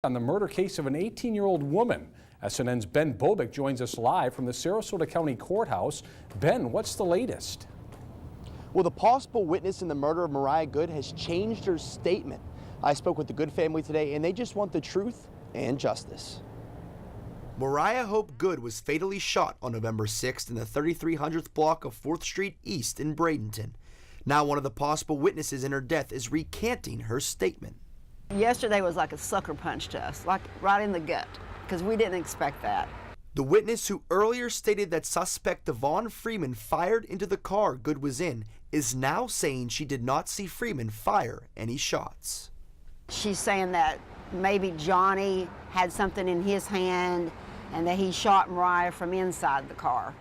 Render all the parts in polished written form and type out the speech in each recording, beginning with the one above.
On the murder case of an 18-year-old woman. SNN's Ben Bobick joins us live from the Sarasota County Courthouse. Ben, what's the latest? Well, the possible witness in the murder of Moriah Goode has changed her statement. I spoke with the Goode family today, and they just want the truth and justice. Moriah Hope Goode was fatally shot on November 6th in the 3300th block of 4th Street East in Bradenton. Now one of the possible witnesses in her death is recanting her statement. Yesterday was like a sucker punch to us, like right in the gut, because we didn't expect that. The witness who earlier stated that suspect Devon Freeman fired into the car Goode was in is now saying she did not see Freeman fire any shots. She's saying that maybe Johnny had something in his hand and that he shot Moriah from inside the car,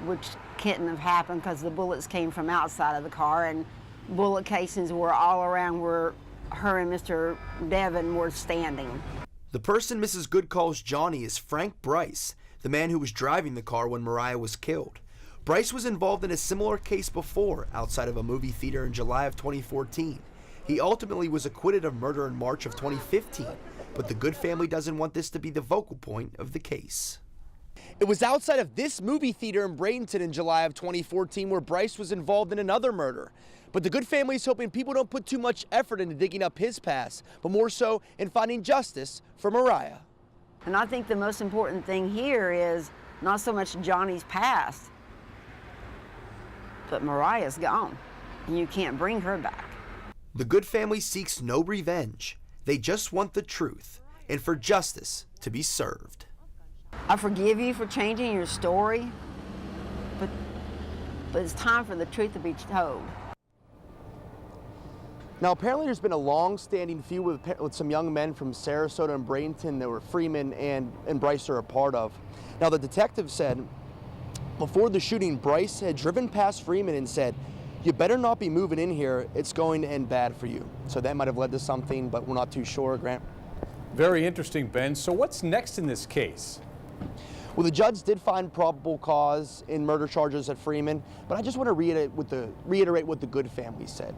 which couldn't have happened because the bullets came from outside of the car, and bullet casings were all around where her and Mr. Devon were standing. The person Mrs. Goode calls Johnny is Frank Bryce, the man who was driving the car when Moriah was killed. Bryce was involved in a similar case before outside of a movie theater in July of 2014. He ultimately was acquitted of murder in March of 2015, but the Goode family doesn't want this to be the focal point of the case. It was outside of this movie theater in Bradenton in July of 2014 where Bryce was involved in another murder. But the Goode family is hoping people don't put too much effort into digging up his past, but more so in finding justice for Moriah. And I think the most important thing here is not so much Johnny's past, but Moriah's gone, and you can't bring her back. The Goode family seeks no revenge. They just want the truth and for justice to be served. I forgive you for changing your story, but it's time for the truth to be told. Now, apparently there's been a long-standing feud with some young men from Sarasota and Bradenton that were Freeman and Bryce are a part of. Now, the detective said before the shooting, Bryce had driven past Freeman and said, "You better not be moving in here. It's going to end bad for you." So that might have led to something, but we're not too sure, Grant. Very interesting, Ben. So what's next in this case? Well, the judge did find probable cause in murder charges at Freeman, but I just want to reiterate what the Goode family said.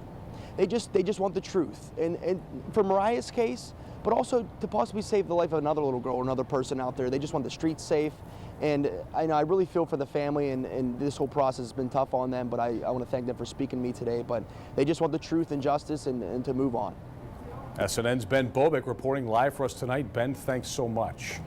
They just want the truth, and for Moriah's case, but also to possibly save the life of another little girl or another person out there. They just want the streets safe, and I really feel for the family, and this whole process has been tough on them, but I want to thank them for speaking to me today, but they just want the truth and justice and to move on. SNN's Ben Bobick reporting live for us tonight. Ben, thanks so much.